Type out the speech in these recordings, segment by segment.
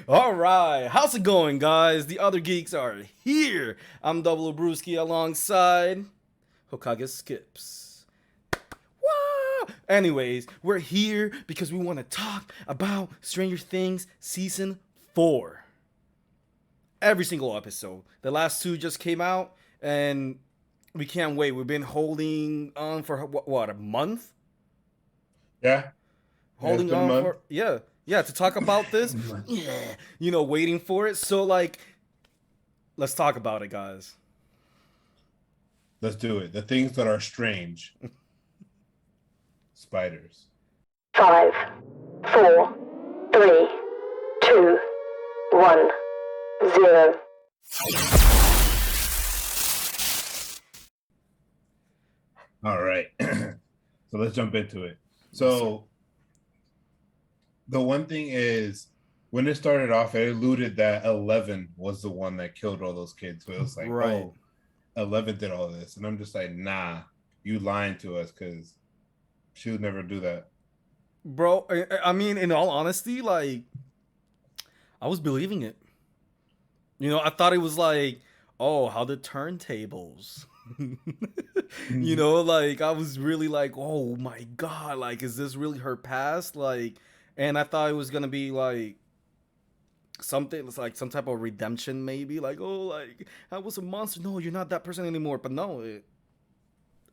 All right, how's it going, guys? The Other Geeks are here. I'm Double Brewski alongside Hokage Skips. Wah! Anyways, we're here because we want to talk about Stranger Things Season 4. Every single episode. The last two just came out, and we can't wait. We've been holding on for what a month? Yeah, yeah, it's Holding been a on month. for, yeah, to talk about this. Yeah, waiting for it. So, like, let's talk about it, guys. Let's do it. The things that are strange. Spiders. Five, four, three, two, one, zero. All right. So let's jump into it. Yes, So the one thing is when it started off, it alluded that 11 was the one that killed all those kids. So it was like, right, oh, 11 did all this. And I'm just like, nah, you lying to us because she would never do that. bro. I mean, in all honesty, like, I was believing it. I thought it was like, oh, how the turntables. Like I was really like, oh my god, like, is this really her past? Like, and I thought it was gonna be like something it's like some type of redemption, maybe like, oh, like I was a monster. No, you're not that person anymore. But no, it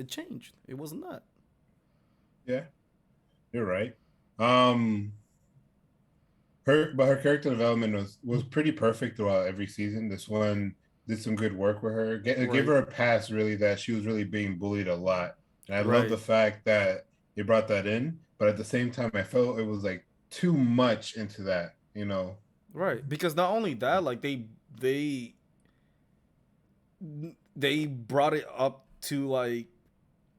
changed. It wasn't that. Yeah, you're right. Um, her character development was pretty perfect throughout every season. This one did some good work with her. Give Right, her a pass, really, that she was really being bullied a lot. And I love right, the fact that they brought that in, but at the same time, I felt it was like too much into that. right. Because not only that, like they brought it up to like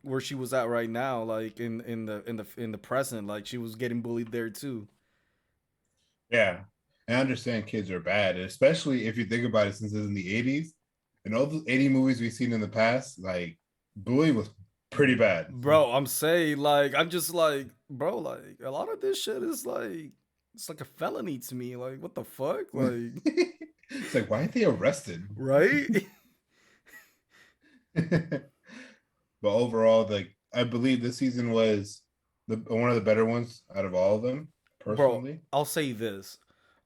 where she was at right now, like in the present, like she was getting bullied there too. Yeah, I understand kids are bad, especially if you think about it, since it's in the '80s and all the '80 movies we've seen in the past, like bullying was pretty bad. Bro, I'm saying, like, I'm just like, bro, like a lot of this shit is like, it's like a felony to me. Like, what the fuck? Like, It's like, why aren't they arrested? right? But overall, like I believe this season was one of the better ones out of all of them, Bro, personally. I'll say this.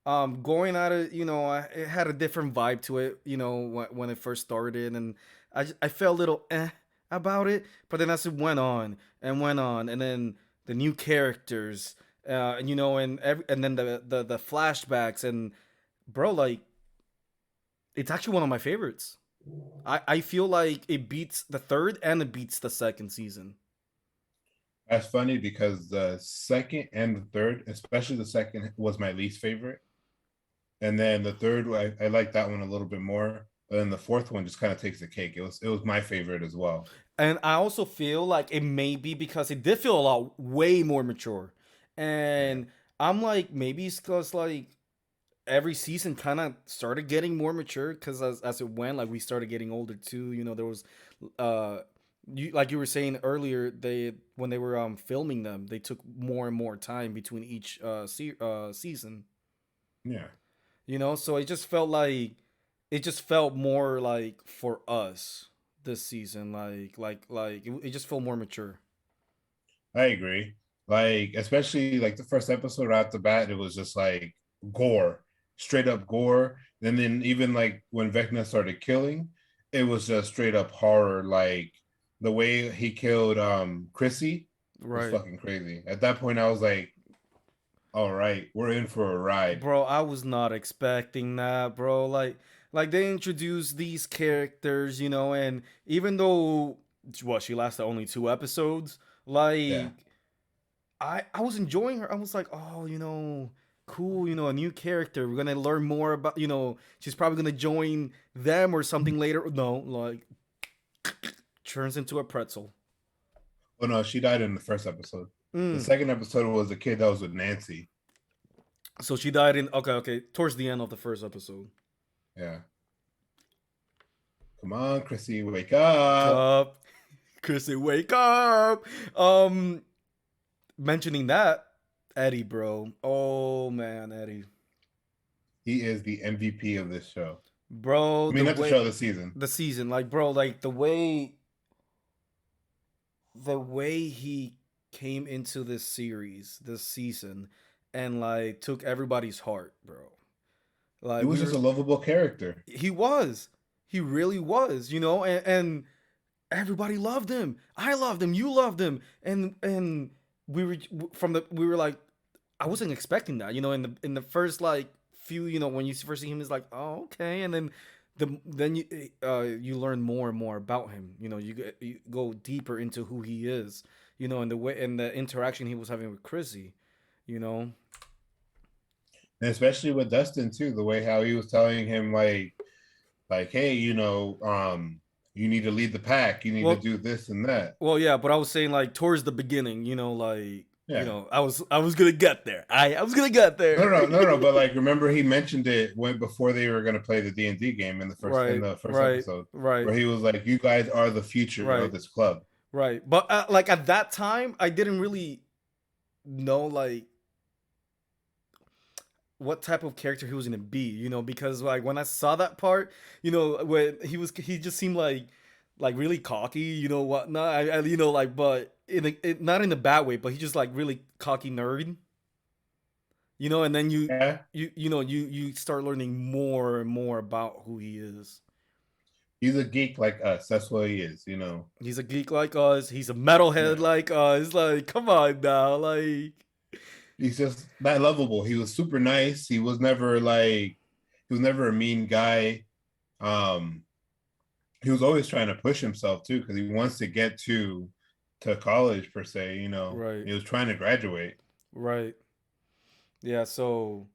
Going at it, it had a different vibe to it, when it first started, and I felt a little about it, but then as it went on, and then the new characters, and then the flashbacks, and bro, like, it's actually one of my favorites. I feel like it beats the third and it beats the second season. That's funny because the second and the third, especially the second, was my least favorite. And then the third, I like that one a little bit more. But then the fourth one just kind of takes the cake. It was my favorite as well. And I also feel like it may be because it did feel a lot way more mature. Yeah. And I'm like, maybe it's because like every season kind of started getting more mature because as it went, like we started getting older too. There was, uh, like you were saying earlier, they when they were filming them, they took more and more time between each season. Yeah. So it just felt more like for us this season, like it just felt more mature. I agree. Like, especially like the first episode out the bat, it was just like gore, straight up gore. And then even like when Vecna started killing, it was just straight up horror. Like the way he killed Chrissy was Right. fucking crazy. At that point, I was like, all right, we're in for a ride. Bro, I was not expecting that, bro. Like they introduced these characters, and even though what she lasted only 2 episodes, Yeah. like I was enjoying her. I was like, oh, cool, a new character. We're gonna learn more about, she's probably gonna join them or something later. No, like turns into a pretzel. Oh no, she died in the first episode. The Mm. second episode was the kid that was with Nancy. So she died in, okay, towards the end of the first episode. Yeah. Come on, Chrissy, wake Wake up. up, Chrissy, wake up. Um, Mentioning that, Eddie, bro. Oh man, Eddie. He is the MVP of this show. Bro, I mean, the not the way show, the season. the season, like bro, like the way he came into this series, this season, and like took everybody's heart, bro. He Like was we just a were, lovable character. he was, he really was, and everybody loved him. I loved him. You loved him, and we were like, I wasn't expecting that, in the first like few, when you first see him, it's like, oh okay, and then then you learn more and more about him. You go deeper into who he is, and the way and the interaction he was having with Chrissy, you know. And especially with Dustin too, the way how he was telling him hey, you need to lead the pack, you need to Well, do this and that. Well, yeah, but I was saying like towards the beginning, Yeah. I was gonna get there. I was gonna get No, there. no, no, no. But like, remember he mentioned it when before they were going to play the D&D game in the first Right, right, episode, right, where he was like, "You guys are the future of right, this club." right. But like at that time, I didn't really know like what type of character he was gonna be, because like when I saw that part, when he just seemed like really cocky, whatnot. Like, but not in a bad way, but he just like really cocky nerd, and then Yeah, you start learning more and more about who he is. he's a geek like us. That's what he is. He's a geek like us. He's a metalhead Yeah, like us. Like, come on now, like, he's just that lovable. He was super nice. He was never a mean guy. Um, he was always trying to push himself too because he wants to get to college per se. right, He was trying to graduate. right, yeah. So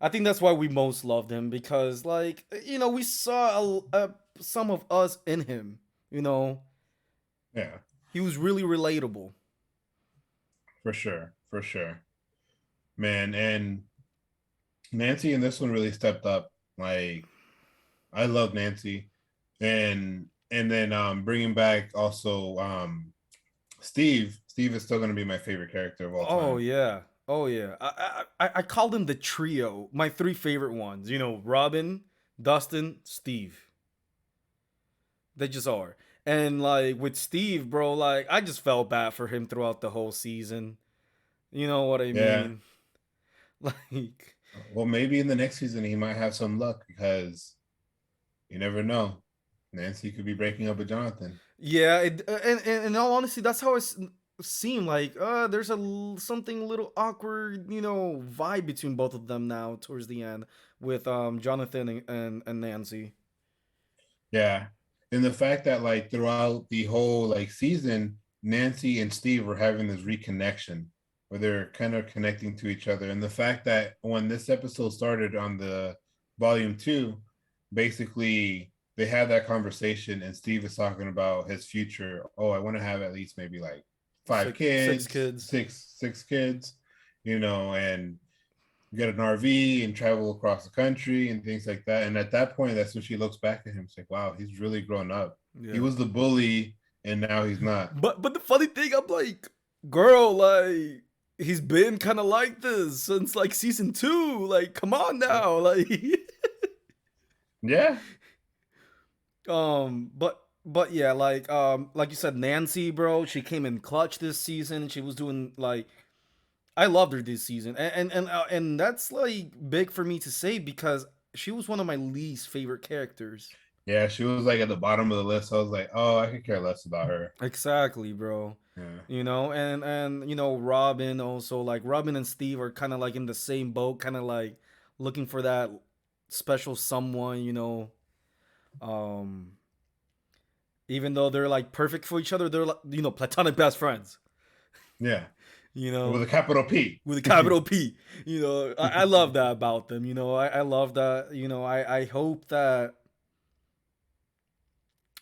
I think that's why we most loved him because, like, we saw some of us in him. You know, Yeah, he was really relatable. for sure, for sure, man. And Nancy in this one really stepped up. Like I love Nancy, and then bringing back also Steve. Steve is still going to be my favorite character of all Oh time. yeah. Oh yeah. I called them the trio. My three favorite ones. Robin, Dustin, Steve. They just are. And like with Steve, bro, like I just felt bad for him throughout the whole season. You know what I Yeah. mean? Like Well, maybe in the next season he might have some luck because you never know. Nancy could be breaking up with Jonathan. yeah, and in all honesty, that's how seemed like there's something a little awkward, vibe between both of them now towards the end with Jonathan and Nancy. Yeah. And the fact that like throughout the whole like season, Nancy and Steve were having this reconnection where they're kind of connecting to each other. And the fact that when this episode started on the volume 2, basically they had that conversation and Steve is talking about his future. Oh, I want to have at least maybe like five Six kids, kids. six kids, and get an RV and travel across the country and things like that. And at that point, that's when she looks back at him. It's like, wow, he's really grown up. He Yeah. was the bully, and now he's not. But the funny thing, I'm like, girl, like he's been kind of like this since like season 2. Like, come on now, like. Yeah, But yeah, like you said, Nancy, bro, she came in clutch this season. She was doing like I loved her this season, and that's like big for me to say because she was one of my least favorite characters. yeah. She was like at the bottom of the list. I was like, oh, I could care less about her. Exactly, bro. Yeah, And Robin also, like Robin and Steve are kind of like in the same boat, kind of like looking for that special someone, um even though they're like perfect for each other, they're like, platonic best friends, yeah. you With a know, capital P. with a capital P. I love that about them. I love that. I hope that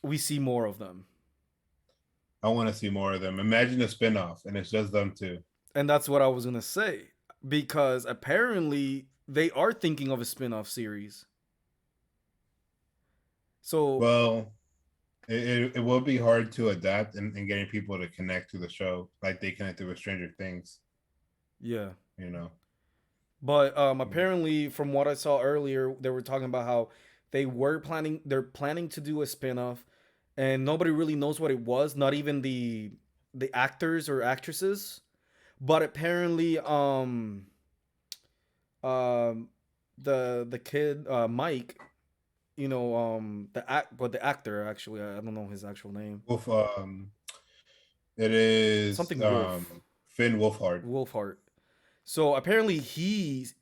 we see more of them. I want to see more of them. Imagine a spinoff, and it's just them two. And that's what I was gonna say. Because apparently they are thinking of a spin-off series. So Well, it will be hard to adapt and getting people to connect to the show like they connected with Stranger Things. yeah. You know. But apparently, from what I saw earlier, they were talking about how they're planning to do a spin-off, and nobody really knows what it was, not even the actors or actresses. But apparently, um, the kid Mike, the actor actually, I don't know his actual name, Wolf. It is something Wolf, Finn Wolfhard. Wolfhart. So apparently he's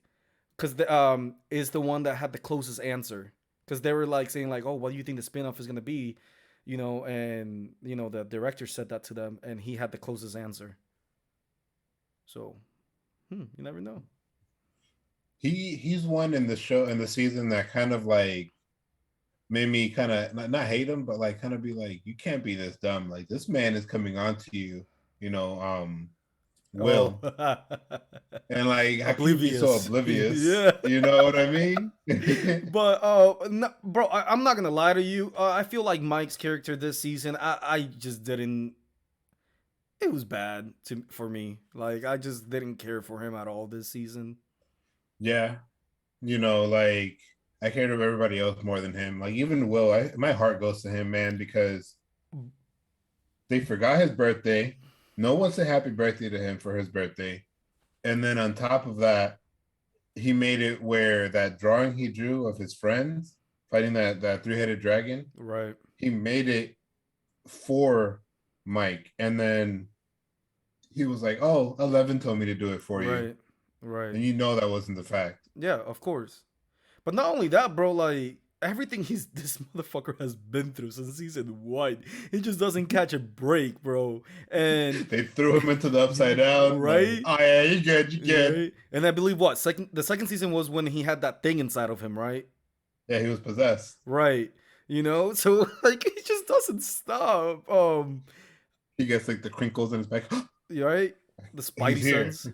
because the is the one that had the closest answer, because they were like saying like, oh, what do you think the spin-off is gonna be, and the director said that to them, and he had the closest answer. So you never know. He's one in the show in the season that kind of like made me kind of not hate him, but like kind of be like, you can't be this dumb. Like this man is coming on to you, you know, Oh. Will. And like, how can you be so Oblivious. oblivious? Yeah. You know what I mean? But no, bro, I'm not gonna lie to you. I feel like Mike's character this season, I just didn't. It was bad for me. Like I just didn't care for him at all this season. Yeah, like I cared of everybody else more than him. Like even Will, my heart goes to him, man, because they forgot his birthday. No one said happy birthday to him for his birthday. And then on top of that, he made it where that drawing he drew of his friends fighting that three-headed dragon, Right. he made it for Mike. And then he was like, oh, 11 told me to do it for you. Right. Right. And that wasn't the fact. Yeah, of course. But not only that, bro, like everything this motherfucker has been through since season 1, he just doesn't catch a break, bro. And they threw him into the upside down. Right? Like, oh yeah, you good. Right? And I believe the second season was when he had that thing inside of him, right? Yeah, he was possessed. Right. So like he just doesn't stop. He gets like the crinkles in his back. Right? The Spidey here. sense.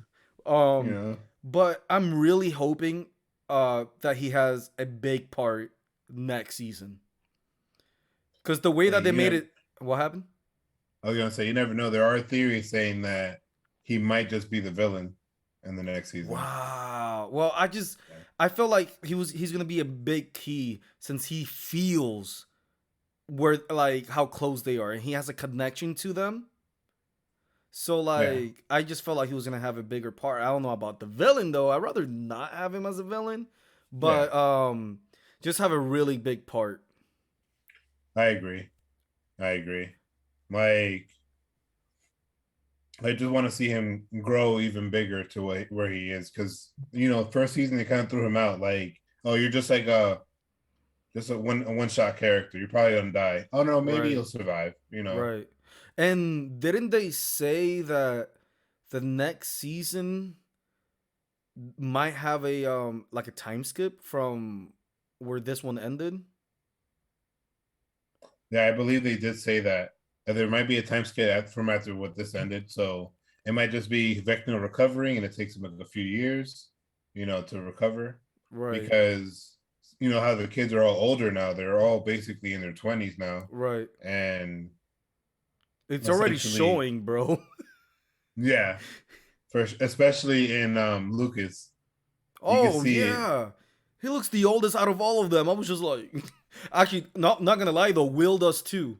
But I'm really hoping that he has a big part next season. Because the way that they made it, what happened? I was gonna say, you never know. There are theories saying that he might just be the villain in the next season. Wow. Well, I feel like he's gonna be a big key, since he feels where, like, how close they are, and he has a connection to them. So like, I just felt like he was gonna have a bigger part. I don't know about the villain though. I'd rather not have him as a villain, but just have a really big part. I agree. Like, I just want to see him grow even bigger to where he is, because first season they kind of threw him out like, oh, you're just like a one shot character. You're probably gonna die. Oh no, maybe he'll survive. Right. And didn't they say that the next season might have a like a time skip from where this one ended? Yeah, I believe they did say that. There might be a time skip from after what this ended, so it might just be Vecna recovering, and it takes him like a few years, to recover. Right. Because how the kids are all older now; they're all basically in their 20s now. Right. And it's already showing, bro. Yeah, especially in Lucas. Oh yeah, he looks the oldest out of all of them. I was just like, actually, not gonna lie though, Will does too.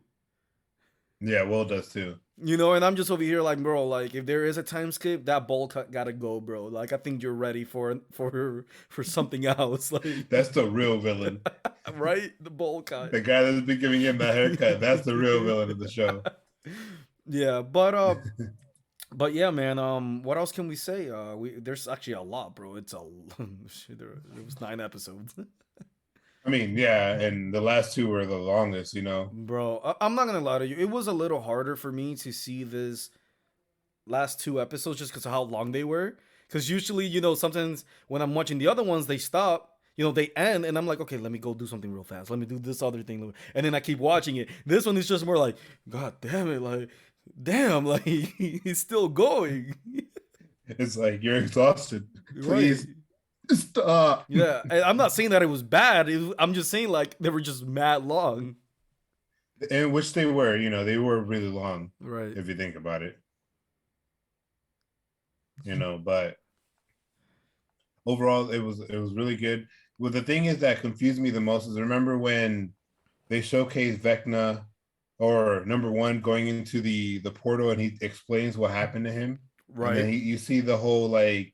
Yeah, Will does too. And I'm just over here like, bro, like if there is a time skip, that bowl cut gotta go, bro. Like I think you're ready for something else. Like that's the real villain, right? The bowl cut. The guy that's been giving him that haircut. That's the real villain of the show. Yeah, but yeah, man. What else can we say? There's actually a lot, bro. It's there was 9 episodes. I mean, yeah, and the last 2 were the longest, Bro, I'm not gonna lie to you. It was a little harder for me to see this last 2 episodes just because of how long they were. Because usually, sometimes when I'm watching the other ones, they stop. They end, and I'm like, okay, let me go do something real fast. Let me do this other thing, and then I keep watching it. This one is just more like, God damn it, like, damn, like he's still going. It's like you're exhausted. Please. Right. Stop. Yeah, and I'm not saying that it was bad. I'm just saying like they were just mad long. And which they were, they were really long. Right. If you think about it. But overall it was really good. Well, the thing is that confused me the most is remember when they showcased Vecna or number one going into the portal and he explains what happened to him, and Right. then you see the whole like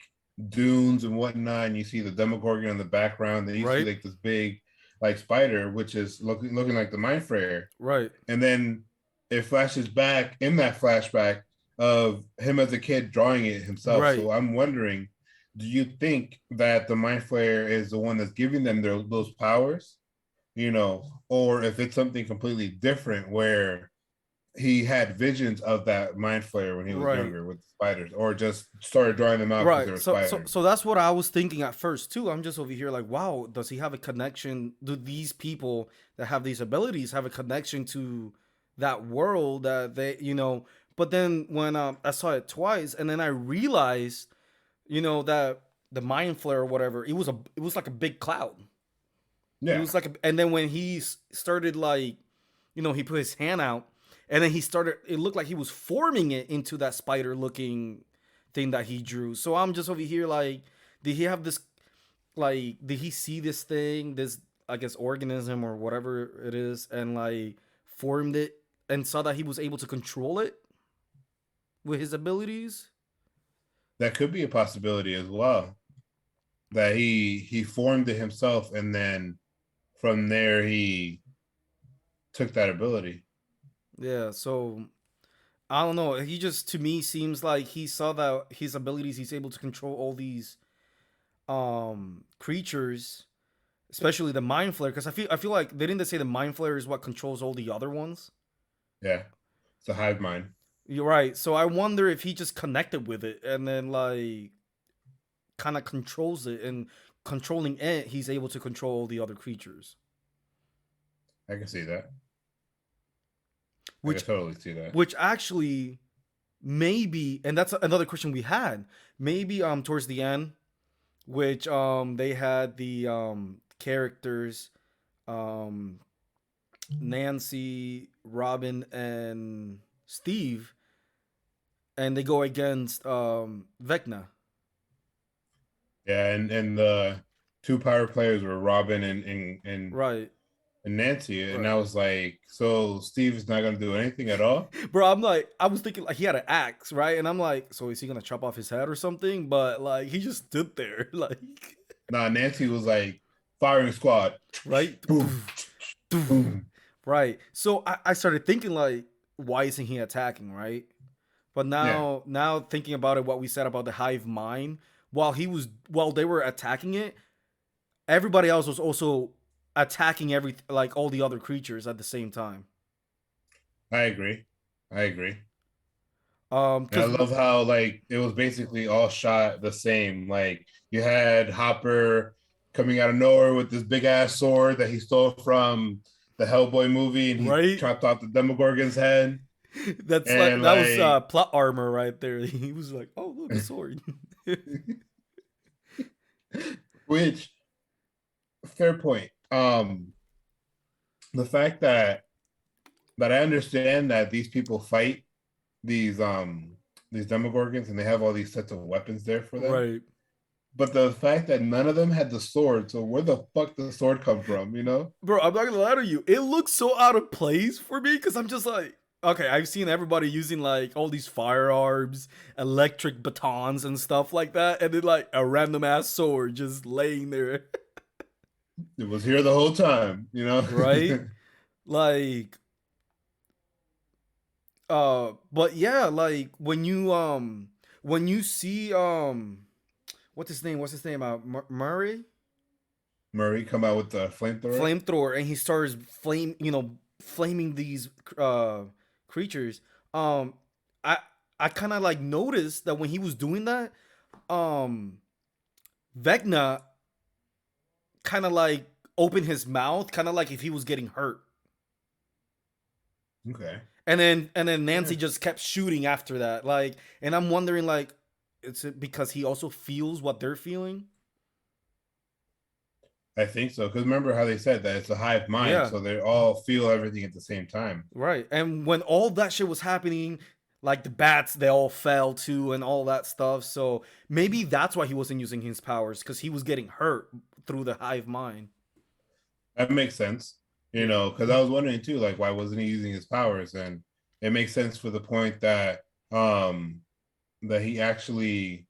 dunes and whatnot, and you see the Demogorgon in the background, then you see Right. like this big like spider, which is looking like the Mind Flayer, Right. and then it flashes back in that flashback of him as a kid drawing it himself. Right. So I'm wondering, do you think that the Mind Flayer is the one that's giving them those powers, or if it's something completely different where he had visions of that Mind Flayer when he was Right. younger with spiders, or just started drawing them out because Right. they were So spiders. that's what I was thinking at first too. I'm just over here like, wow, does he have a connection? Do these people that have these abilities have a connection to that world that they? But then when I saw it twice, and then I realized, that the mind flare or whatever, it was like a big cloud. It Yeah, was like, and then when he started like, he put his hand out, and then he started. It looked like he was forming it into that spider looking thing that he drew. So I'm just over here like, did he have this? Like, did he see this thing, this I guess organism or whatever it is, and like formed it and saw that he was able to control it with his abilities? that could be a possibility as well. That he formed it himself, and then from there he took that ability. Yeah. So I don't know. He just to me seems like he saw that his abilities, he's able to control all these creatures, especially the mind flare, because I feel like didn't they say the mind flare is what controls all the other ones? Yeah, it's a hive mind. You're right. So I wonder if he just connected with it and then like kind of controls it, and controlling it, he's able to control all the other creatures. I can see that. I can Which totally see that. which actually maybe, and that's another question we had. Maybe towards the end, which they had the characters um Nancy, Robin, and Steve, and they go against Vecna. Yeah, and the two power players were Robin Right, and Nancy, and I right. was like, so Steve's not gonna do anything at all? Bro, I'm like, I was thinking like he had an axe, right? And I'm like, so is he gonna chop off his head or something? But like he just stood there, like, Nah, Nancy was like firing squad. right? Boom, boom. Right. So I started thinking like, why isn't he attacking, right? But Yeah, now thinking about it, what we said about the hive mind, while they were attacking it, everybody else was also attacking like all the other creatures at the same time. I agree. I agree. And I Because love how like it was basically all shot the same. Like you had Hopper coming out of nowhere with this big ass sword that he stole from the Hellboy movie, and he right, chopped off the Demogorgon's head. that's like And that was like, plot armor right there. He was like, oh look, a sword. which fair point. The fact that I understand that these people fight these these Demogorgons and they have all these sets of weapons there for them. Right. But the fact that none of them had the sword, so where the fuck did the sword come from, you know? Bro, I'm not gonna lie to you. It looks so out of place for me because I'm just like, okay, I've seen everybody using like all these firearms, electric batons, and stuff like that, and then like a random ass sword just laying there, It was here the whole time, you know? right? Like, but yeah, like when you see what's his name? What's his name? Murray Murray come out with the flamethrower. flamethrower, and he starts flaming these uh creatures. um i I kind of like noticed that when he was doing that, um Vecna kind of like opened his mouth, kind of like if he was getting hurt, Okay. and then Yeah. Nancy just kept shooting after that, like, and I'm wondering like, it's because he also feels what they're feeling. I think so. Because remember how they said that it's a hive mind, Yeah. so they all feel everything at the same time. Right. And when all that shit was happening, Like the bats, they all fell too, and all that stuff. So maybe that's why he wasn't using his powers, because he was getting hurt through the hive mind. That makes sense, Yeah. because I was wondering too, like, why wasn't he using his powers? And it makes sense for the point that that he actually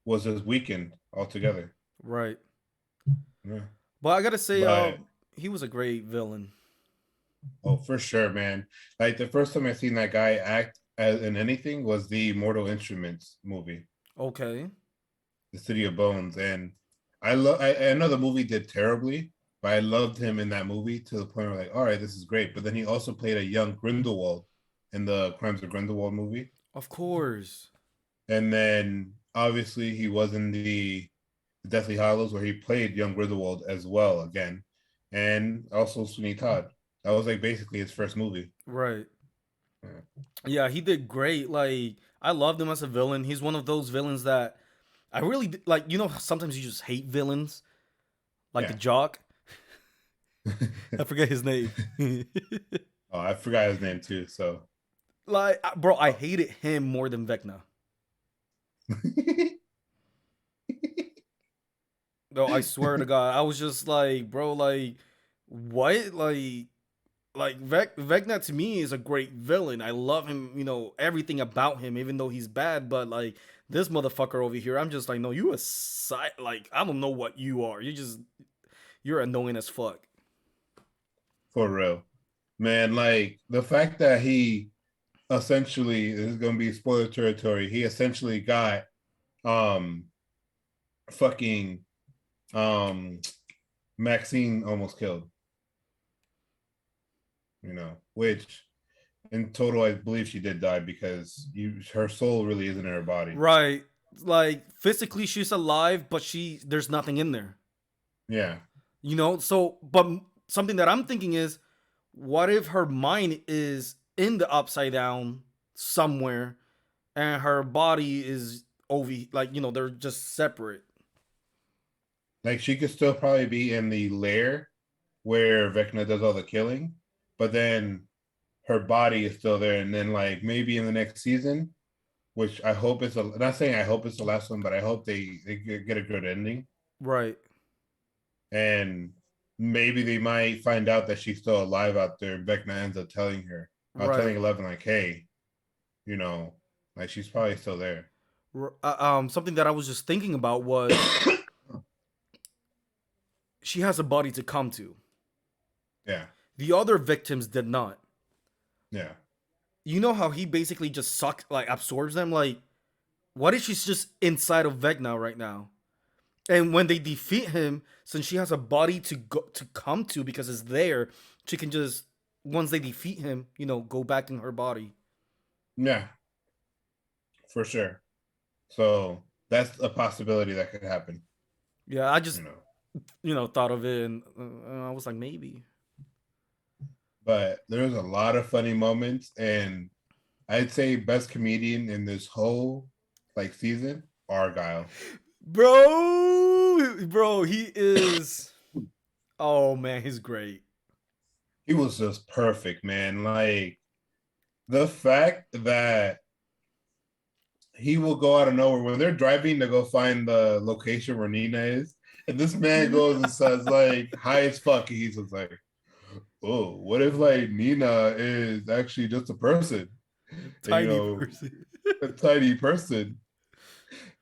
was just weakened altogether. Right. Yeah. But I gotta say, But he was a great villain. oh, for sure, man. Like the first time I seen that guy act as in anything was the Mortal Instruments movie, Okay. The City of Bones, and I know the movie did terribly, but I loved him in that movie to the point where like, all right, this is great. But then he also played a young Grindelwald in the Crimes of Grindelwald movie, Of course. and then obviously he was in the Deathly Hallows where he played young Grindelwald as well again, and also Sweeney Todd. That was like basically his first movie. Right. Yeah. Yeah, he did great. Like, I loved him as a villain. He's one of those villains that I really like. You know, sometimes you just hate villains, like the Yeah. jock. I forget his name. Oh, I forgot his name too. So, Like, bro, I hated him more than Vecna. No, I swear to God, I was just like, bro, like, what? Like Vecna to me is a great villain. I love him, you know, everything about him, even though he's bad. But like this motherfucker over here, I'm just like, no, you a like I don't know what you are. You're annoying as fuck. for real, man. Like the fact that he essentially, this is gonna be spoiler territory. He essentially got um fucking um Maxine almost killed. Which in total, I believe she did die because her soul really isn't in her body. Right. Like physically she's alive, but there's nothing in there. Yeah, You know? So but something that I'm thinking is, what if her mind is in the upside down somewhere and her body is over, like, you know, they're just separate. like she could still probably be in the lair where Vecna does all the killing, but then her body is still there. And then like maybe in the next season, which I hope it's not saying I hope it's the last one, but I hope they get a good ending. Right. And maybe they might find out that she's still alive out there. And Vecna ends up telling her, Right. telling Eleven like, hey, you know, like she's probably still there. Something that I was just thinking about was she has a body to come to. Yeah, The other victims did not. yeah, You know how he basically just sucks, like absorbs them. Like, what if she's just inside of Vecna right now? And when they defeat him, since she has a body to come to because it's there, she can just, once they defeat him, you know, go back in her body. yeah, for sure. So that's a possibility that could happen. Yeah, I just, You know, thought of it, and I was like, maybe. but there's a lot of funny moments, and I'd say best comedian in this whole like season, Argyle. Bro, he is. Oh man, he's great. He was just perfect, man. Like the fact that he will go out of nowhere when they're driving to go find the location where Nina is, and this man goes and says like high as fuck. He's just like, oh, what if like Nina is actually just a person? And, Tiny person. a tiny person.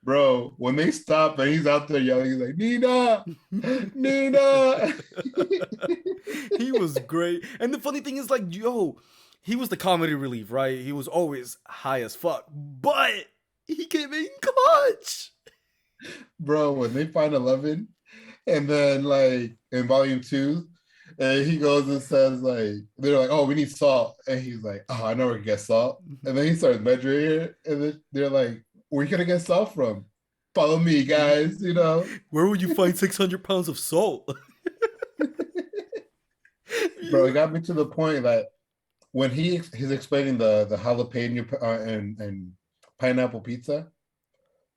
Bro, when they stop and he's out there yelling, he's like, Nina, Nina. He was great. And the funny thing is, like, yo, he was the comedy relief, right? He was always high as fuck, but he came in clutch. Bro, when they find 11, and then like in volume 2, and he goes and says, like, they're like, oh, we need salt. And he's like, oh, I know where to get salt. And then he starts measuring it, and then they're like, where you gonna get salt from? Follow me, guys, Where would you find 600 pounds of salt? Bro, it got me to the point that when he's explaining the jalapeno and pineapple pizza,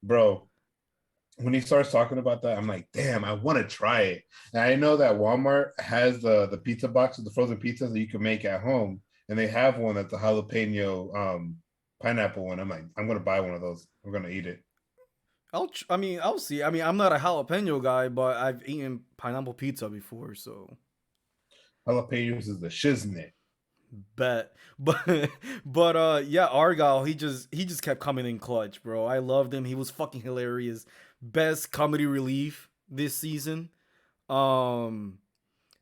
bro, when he starts talking about that, I'm like, damn, I want to try it. And I know that Walmart has the pizza boxes, the frozen pizzas that you can make at home, and they have one that's a jalapeno pineapple one. I'm like, I'm gonna buy one of those. We're gonna eat it. I'll see. I mean, I'm not a jalapeno guy, but I've eaten pineapple pizza before, so Jalapenos is the shiznit. bet. But yeah, Argyle, he just kept coming in clutch, bro. I loved him. He was fucking hilarious. Best comedy relief this season. Um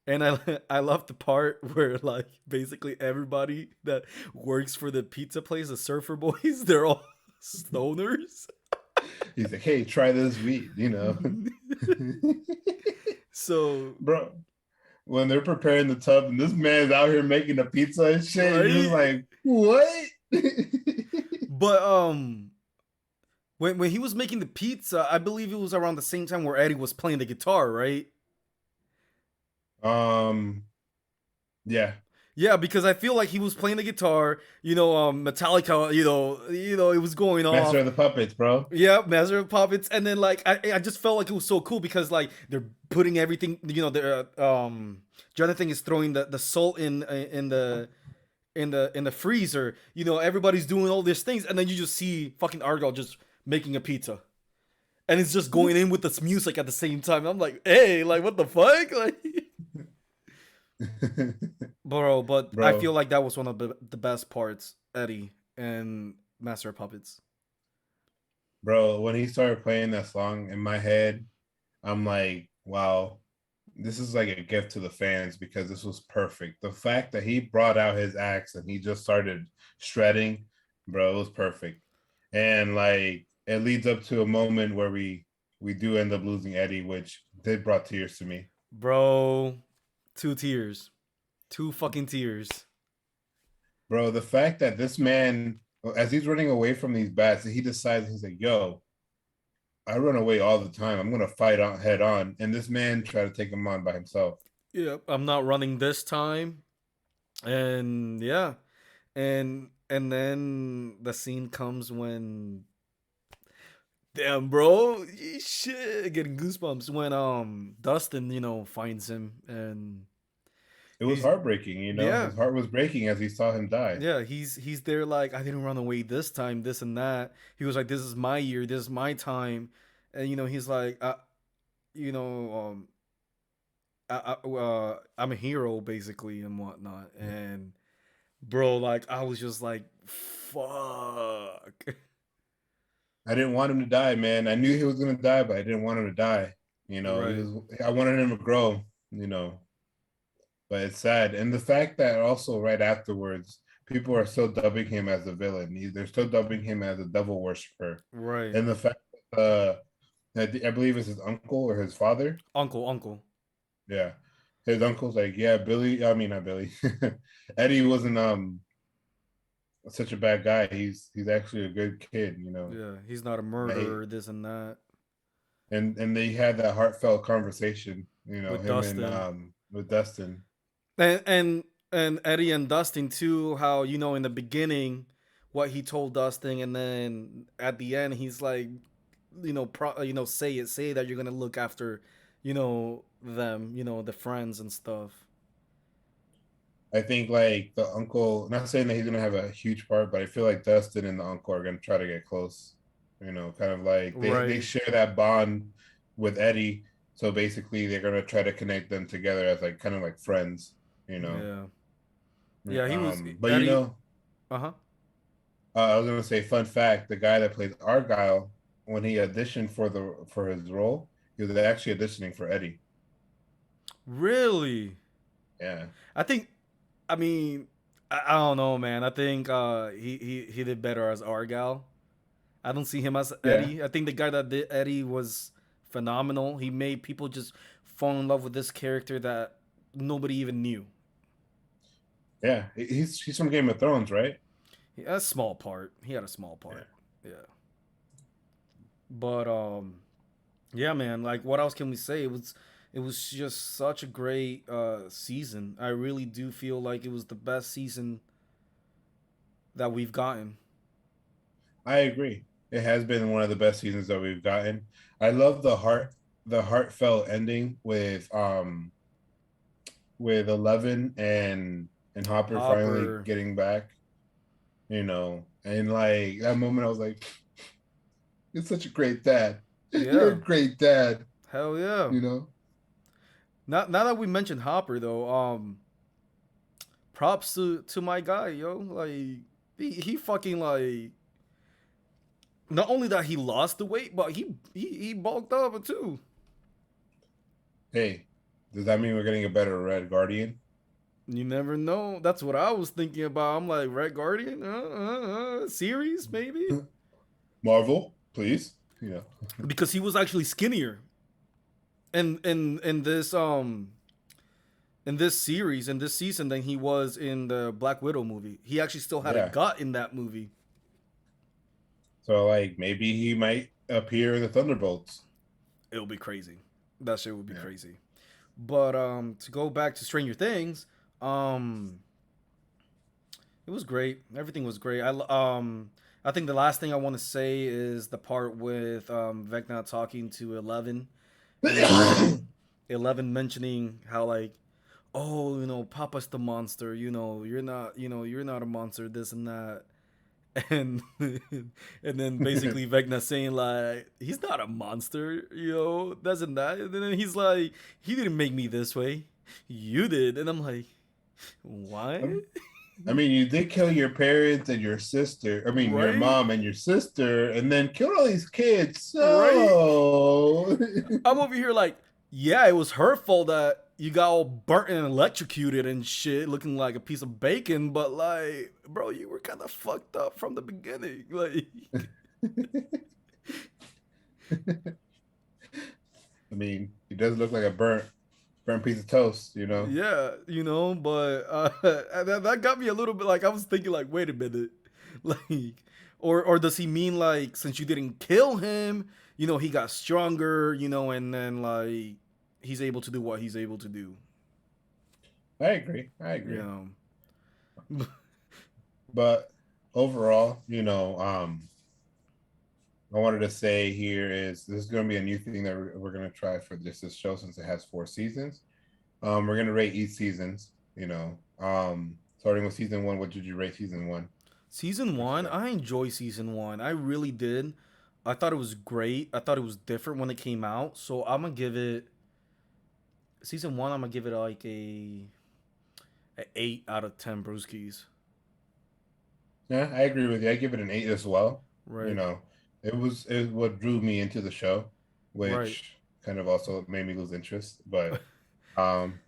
and I love the part where like basically everybody that works for the pizza place, the surfer boys, they're all stoners. He's like, hey, try this weed, So bro. When they're preparing the tub and this man's out here making a pizza and shit, and you're just right? like, what? But when he was making the pizza, I believe it was around the same time where Eddie was playing the guitar, right? um, yeah, Yeah, because I feel like he was playing the guitar, Metallica, it was going Master off. of the Puppets, bro. Yeah, Master of Puppets, and then like I just felt like it was so cool because like they're putting everything, they're Jonathan is throwing the salt in the freezer. Everybody's doing all these things, and then you just see fucking Argyle just making a pizza, and it's just going in with this music at the same time. I'm like, hey, like what the fuck, like, bro. But I feel Bro, like that was one of the best parts, Eddie and Master of Puppets. bro, when he started playing that song in my head, I'm like, wow, this is like a gift to the fans because this was perfect. The fact that he brought out his axe and he just started shredding, bro, it was perfect. And like it leads up to a moment where we do end up losing Eddie, which did brought tears to me. Bro, two tears, two fucking tears. Bro, the fact that this man, as he's running away from these bats, he decides he's like, yo, I run away all the time. I'm gonna fight on head on. And this man tried to take him on by himself. Yeah, I'm not running this time, and yeah, and then the scene comes when, damn, bro, shit, getting goosebumps when Dustin finds him, and It was he's, heartbreaking, yeah, His heart was breaking as he saw him die. yeah, he's there like, I didn't run away this time, this and that. He was like, this is my year, this is my time, and he's like, you know I'm a hero basically and whatnot, and bro, like I was just like, fuck. I didn't want him to die, man. I knew he was gonna die, but I didn't want him to die. He Right. was. I wanted him to grow. But it's sad, and the fact that also right afterwards, people are still dubbing him as a villain. They're still dubbing him as a devil worshiper, Right. and the fact that I believe it's his uncle or his father. Uncle. Yeah, his uncle's like, yeah, Billy. I mean, not Billy. Eddie wasn't such a bad guy. He's actually a good kid. Yeah, he's not a Hey, murderer, this and that. and they had that heartfelt conversation. With Him and Dustin. with Dustin. And Eddie and Dustin too, how in the beginning what he told Dustin, and then at the end he's like, say that you're gonna look after, them, the friends and stuff. I think like the uncle, not saying that he's gonna have a huge part, but I feel like Dustin and the uncle are gonna try to get close. Kind of like they Right. share that bond with Eddie. So basically they're gonna try to connect them together as like kind of like friends, you know. Yeah. Yeah, he was But Eddie. Uh-huh. I was gonna say fun fact, the guy that plays Argyle, when he auditioned for his role, he was actually auditioning for Eddie. Really? Yeah. I think I mean, I don't know, man. I think he did better as Argyle. I don't see him as Yeah. Eddie. I think the guy that did Eddie was phenomenal. He made people just fall in love with this character that nobody even knew. Yeah. He's from Game of Thrones, right? He had a small part. He had a small Yeah. part. Yeah. But yeah, man, like what else can we say? It was just such a great season. I really do feel like it was the best season that we've gotten. I agree. It has been one of the best seasons that we've gotten. I love the heartfelt ending with 11 and Hopper finally Hopper. getting back. And like that moment, I was like, "You're such a great dad. You're a Yeah, great dad." hell yeah. You know? Now that we mentioned Hopper though, props to my guy, yo. Like he fucking like not only that he lost the weight, but he bulked up too. Hey, does that mean we're getting a better Red Guardian? You never know. That's what I was thinking about. I'm like Red Guardian series maybe Marvel, please. You know. because he was actually skinnier in this series in this season than he was in the Black Widow movie. He actually still had a Yeah. gut in that movie. So like maybe he might appear in the Thunderbolts. It'll be crazy. That shit would be Yeah. crazy. But to go back to Stranger Things, um it was great. Everything was great. I think the last thing I want to say is the part with Vecna talking to Eleven, and 11 mentioning how like, oh, Papa's the monster. You're not a monster. This and that. And and then basically Vecna saying like he's not a monster, doesn't that? And then he's like, he didn't make me this way, you did. And I'm like, what? I mean, you did kill your parents and your sister. I mean, your Right, mom and your sister, and then kill all these kids. right. So, I'm over here like, yeah, it was her fault that you got all burnt and electrocuted and shit, looking like a piece of bacon. But like, bro, you were kind of fucked up from the beginning. Like, I mean, he does look like a burnt piece of toast. You know. yeah, but that got me a little bit like I was thinking like, wait a minute, like, or does he mean like since you didn't kill him, he got stronger, and then like he's able to do what he's able to do, I agree. I you agree. know. But overall, I wanted to say here is this is going to be a new thing that we're going to try for this show since it has 4 seasons. We're going to rate each seasons. Starting with season 1. What did you rate season 1? Season one, I enjoy season one. I really did. I thought it was great. I thought it was different when it came out. So I'm gonna give it season one. I'm gonna give it like a 8 out of 10 brewskis. Yeah, I agree with you. I give it an 8 as well. You Right, know, it was what drew me into the show, right. which kind of also made me lose interest. But um,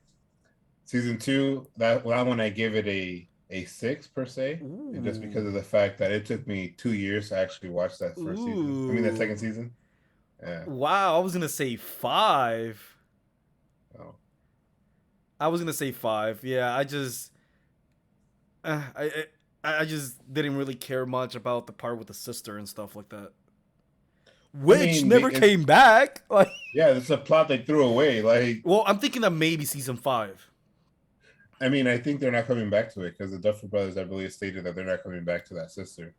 season 2, that one I give it a 6 per se, and just because Ooh, of the fact that it took me 2 years to actually watch that first season. I mean, that second ooh. season. Yeah. Wow, I was gonna say 5. Oh. I was gonna say 5. Yeah, uh, I, I, I just didn't really care much about the part with the sister and stuff like that, I which mean, never came back. Like, yeah, it's a plot they threw away. Like, well, I'm thinking that maybe season 5. I mean, I think they're not coming back to it because the Duffer Brothers, I believe, stated that they're not coming back to that sister.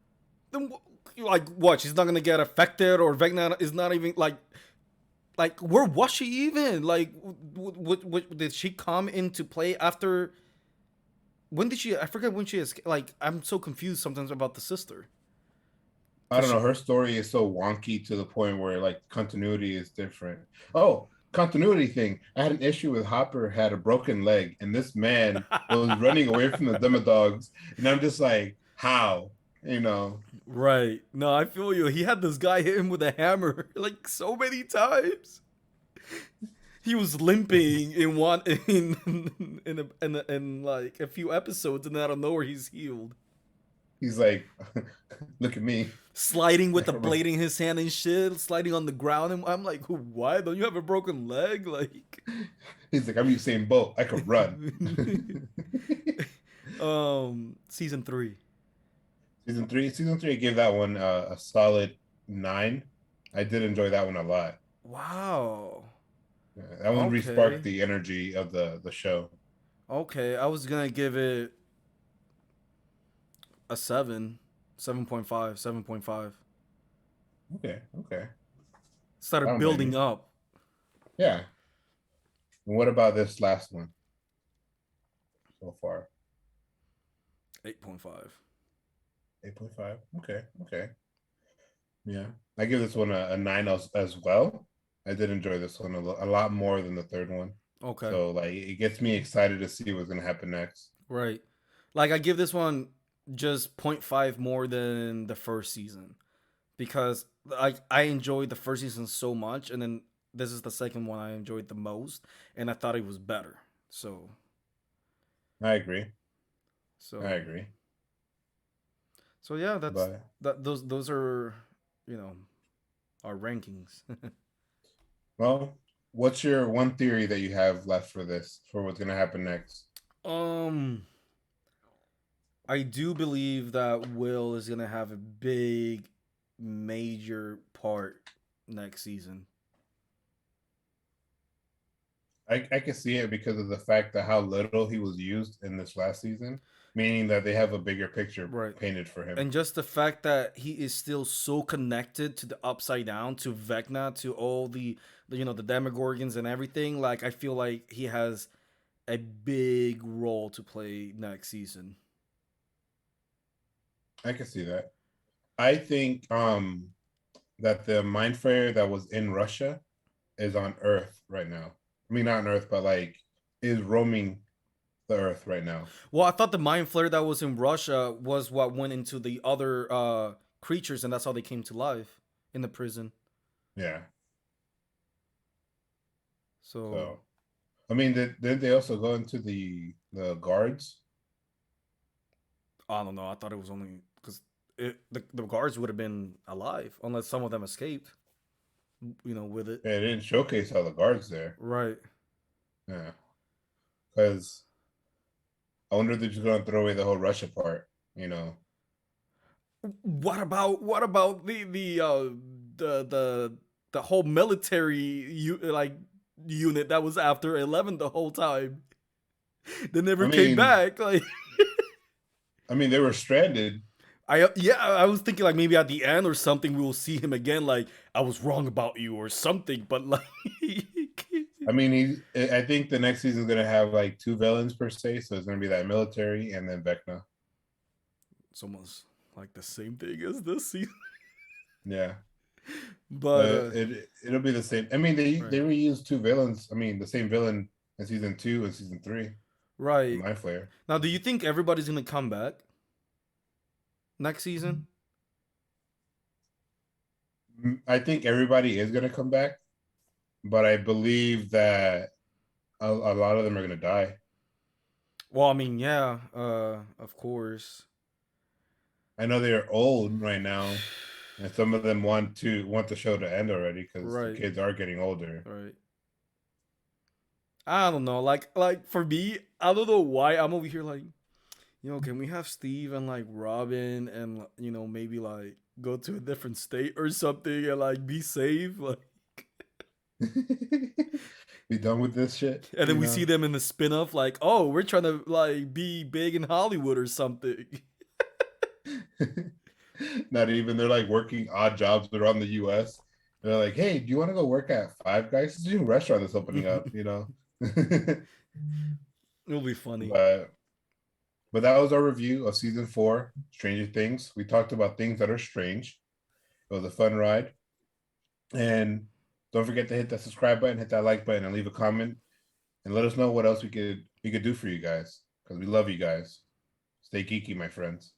Then like what? She's not gonna get affected, or Vecna is not even like where was she even? Like, what did she come into play after? When did she? I forget when she is. Like, I'm so confused sometimes about the sister. I Cause don't know. she, Her story is so wonky to the point where like continuity is different. Oh, continuity thing. I had an issue with Hopper had a broken leg, and this man was running away from the demodogs, and I'm just like, how? You know, right? No, I feel you. He had this guy hit him with a hammer like so many times. He was limping in one in like a few episodes, and out of nowhere he's healed. he's like, look at me. Sliding with I the can run. blade in his hand and shit, sliding on the ground, and I'm like, why don't you have a broken leg? Like, He's like, I'm Usain Bolt. I could run. season 3. Season 3, I gave that one a solid 9. I did enjoy that one a lot. Wow. That one re-sparked Okay. the energy of the show. Okay. I was gonna give it a 7, 7.5, 7.5. Okay, okay. I Started don't blame building you. up. Yeah. And what about this last one so far? 8.5. 8.5. Okay. Okay. Yeah. I give this one a 9 as well. I did enjoy this one a lot more than the third one. Okay. So like it gets me excited to see what's gonna happen next. Right. Like I give this one just point 0.5 more than the first season because I enjoyed the first season so much, and then this is the second one I enjoyed the most, and I thought it was better. So I agree. I so agree. so yeah, that's But that. Those are, you know, our rankings. well, what's your one theory that you have left for this for what's gonna happen next? um, I do believe that Will is gonna have a big, major part next season. I can see it because of the fact that how little he was used in this last season, meaning that they have a bigger picture Right. painted for him. And just the fact that he is still so connected to the Upside Down, to Vecna, to all the the Demogorgons and everything, like I feel like he has a big role to play next season. I can see that. I think that the mind flayer that was in Russia is on Earth right now. I mean, not on Earth, but like is roaming the Earth right now. Well, I thought the Mind Flare that was in Russia was what went into the other creatures, and that's how they came to life in the prison. Yeah. So So, I mean, did they also go into the guards? I don't know. I thought it was only because the guards would have been alive unless some of them escaped. With it. Yeah, they didn't showcase all the guards there. Right. Yeah, because I wonder if they're just gonna throw away the whole Russia part. You know, What about the whole military unit that was after 11 the whole time? They I never came mean, back. Like they were stranded. I was thinking like maybe at the end or something we will see him again. Like I was wrong about you or something. But like I mean, I think the next season is gonna have like two villains per se, so it's gonna be that military and then Vecna. it's almost like the same thing as this season. Yeah, But it'll be the same. I mean, they right, reused two villains. I mean, the same villain in season 2 and season 3. The right. Mind Flayer. Now, do you think everybody's gonna come back next season? I think everybody is gonna come back, but I believe that a lot of them are gonna die. Well, I mean, yeah, of course. I know they're old right now, and some of them want the show to end already because the Right, kids are getting older. right. I don't know. Like for me, I don't know why I'm over here like, can we have Steve and like Robin and maybe like go to a different state or something and like be safe, like, Be done with this shit, and then you we know. see them in the spin-off like, oh, we're trying to like be big in Hollywood or something. Not even they're like working odd jobs around the U.S. They're like, hey, do you want to go work at Five Guys? It's a new restaurant that's opening up, you know. It'll be funny. but but that was our review of season 4, Stranger Things. We talked about things that are strange. It was a fun ride. And don't forget to hit that subscribe button, hit that like button, and leave a comment. And let us know what else we could do for you guys. Because we love you guys. Stay geeky, my friends.